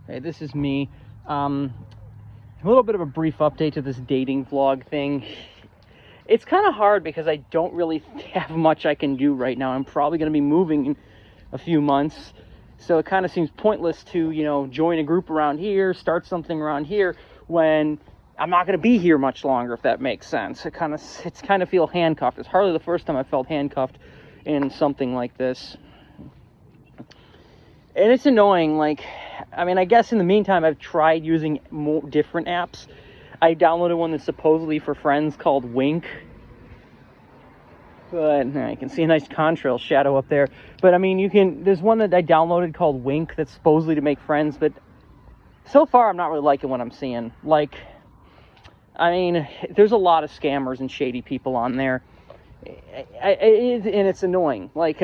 Hey, this is me. A little bit of a brief update to this dating vlog thing. It's kind of hard because I don't really have much I can do right now. I'm probably going to be moving in a few months. So it kind of seems pointless to, join a group around here, start something around here when I'm not going to be here much longer, if that makes sense. It's kind of feel handcuffed. It's hardly the first time I felt handcuffed in something like this. And it's annoying, I guess in the meantime, I've tried using more different apps. I downloaded one that's supposedly for friends called Wink. But I can see a nice contrail shadow up there. But there's one that I downloaded called Wink that's supposedly to make friends. But so far, I'm not really liking what I'm seeing. There's a lot of scammers and shady people on there. And it's annoying. I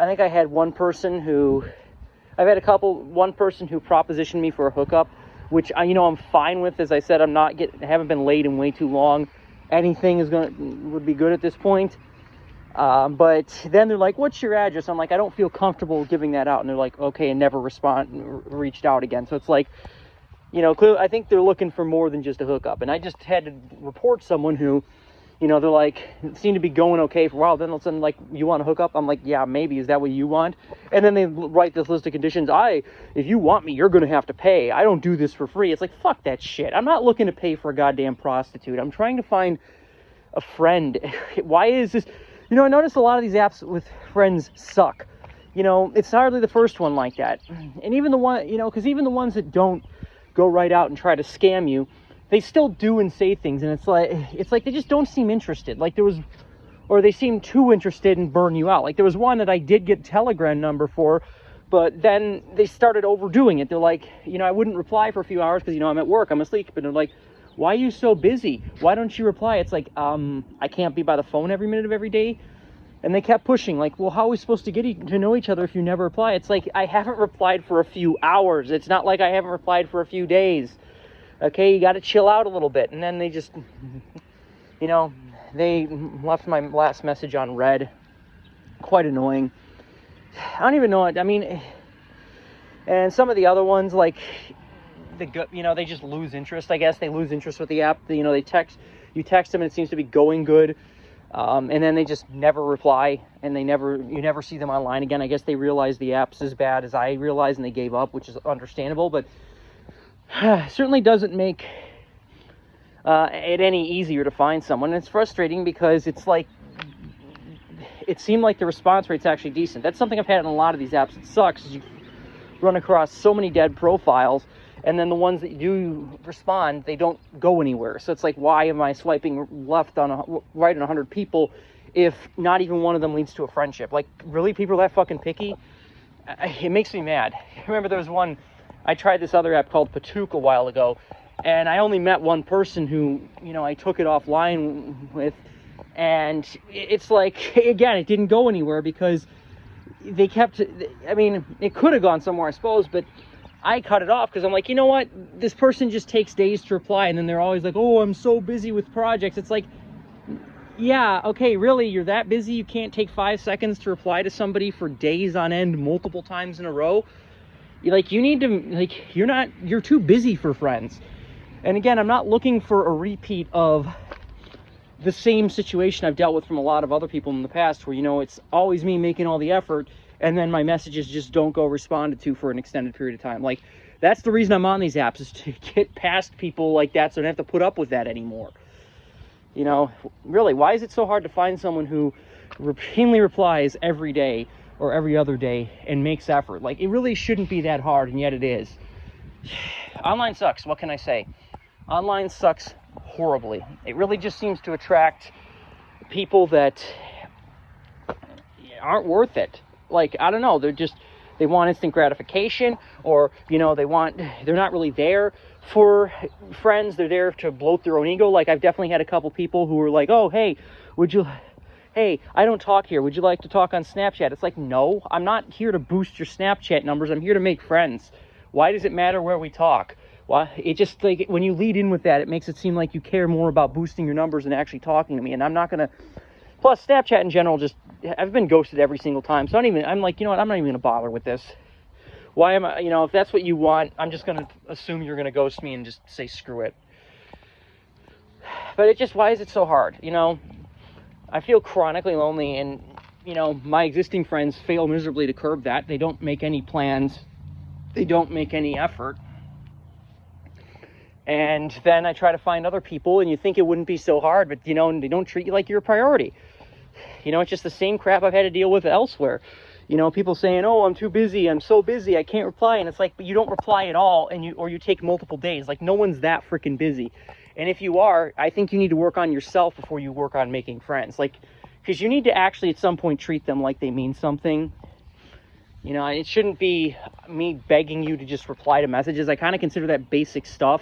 think I had one person who propositioned me for a hookup, which I'm fine with. As I said, haven't been laid in way too long. Anything would be good at this point. But then they're like, "What's your address?" I'm like, "I don't feel comfortable giving that out." And they're like, "Okay," and never reached out again. So it's like, clearly, I think they're looking for more than just a hookup. And I just had to report someone who, they're like, it seemed to be going okay for a while. Then all of a sudden, like, "You want to hook up?" I'm like, "Yeah, maybe. Is that what you want?" And then they write this list of conditions. If you want me, you're going to have to pay. I don't do this for free. It's like, fuck that shit. I'm not looking to pay for a goddamn prostitute. I'm trying to find a friend. Why is this? I notice a lot of these apps with friends suck. It's hardly the first one like that. And even the one, because even the ones that don't go right out and try to scam you, they still do and say things, and it's like they just don't seem interested. Or they seem too interested and burn you out. Like there was one that I did get Telegram number for, but then they started overdoing it. They're like, I wouldn't reply for a few hours because I'm at work, I'm asleep, but they're like, "Why are you so busy? Why don't you reply?" It's like, I can't be by the phone every minute of every day. And they kept pushing, like, "Well, how are we supposed to get to know each other if you never reply?" It's like, I haven't replied for a few hours. It's not like I haven't replied for a few days. Okay, you got to chill out a little bit. And then they just, they left my last message on read. Quite annoying. I don't even know it. And some of the other ones, they just lose interest, I guess. They lose interest with the app. You text them and it seems to be going good. And then they just never reply, and you never see them online again. I guess they realize the app's as bad as I realized, and they gave up, which is understandable, but certainly doesn't make it any easier to find someone. And it's frustrating because it's like, it seemed like the response rate's actually decent. That's something I've had in a lot of these apps. It sucks, is you run across so many dead profiles, and then the ones that do respond, they don't go anywhere. So it's like, why am I swiping right on 100 people if not even one of them leads to a friendship? Like, really, people are that fucking picky? It makes me mad. I remember there was one, I tried this other app called Patook a while ago, and I only met one person who, I took it offline with, and it's like, again, it didn't go anywhere because they kept, it could have gone somewhere, I suppose, but I cut it off because I'm like, you know what? This person just takes days to reply, and then they're always like, "Oh, I'm so busy with projects." It's like, yeah, okay, really? You're that busy? You can't take 5 seconds to reply to somebody for days on end, multiple times in a row? You need to, you're too busy for friends. And again, I'm not looking for a repeat of the same situation I've dealt with from a lot of other people in the past where, it's always me making all the effort, and then my messages just don't go responded to for an extended period of time. That's the reason I'm on these apps, is to get past people like that so I don't have to put up with that anymore. Really, why is it so hard to find someone who routinely replies every day or every other day and makes effort? It really shouldn't be that hard, and yet it is. Online sucks, what can I say? Online sucks horribly. It really just seems to attract people that aren't worth it. I don't know, they want instant gratification, or they're not really there for friends. They're there to bloat their own ego. I've definitely had a couple people who were like, "Oh, hey, I don't talk here, would you like to talk on Snapchat?" It's like, no, I'm not here to boost your Snapchat numbers. I'm here to make friends. Why does it matter where we talk? Why? It just, when you lead in with that, it makes it seem like you care more about boosting your numbers than actually talking to me, and I'm not gonna. Plus, Snapchat in general, I've been ghosted every single time. So I'm like, you know what? I'm not even going to bother with this. Why am I, you know, if that's what you want, I'm just going to assume you're going to ghost me and just say screw it. But it just, why is it so hard? You know, I feel chronically lonely, and, you know, my existing friends fail miserably to curb that. They don't make any plans. They don't make any effort. And then I try to find other people, and you think it wouldn't be so hard, but, you know, they don't treat you like you're a priority. You know, it's just the same crap I've had to deal with elsewhere. You know, people saying, oh, I'm too busy, I'm so busy, I can't reply. And it's like, but you don't reply at all, and you take multiple days. Like, no one's that freaking busy. And if you are, I think you need to work on yourself before you work on making friends. Like, because you need to actually at some point treat them like they mean something. You know, it shouldn't be me begging you to just reply to messages. I kind of consider that basic stuff.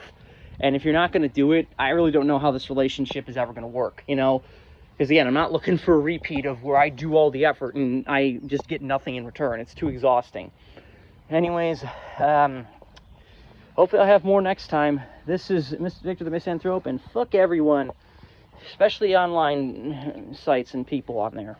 And if you're not going to do it, I really don't know how this relationship is ever going to work, you know? Because, again, I'm not looking for a repeat of where I do all the effort and I just get nothing in return. It's too exhausting. Anyways, hopefully I'll have more next time. This is Mr. Victor the Misanthrope, and fuck everyone, especially online sites and people on there.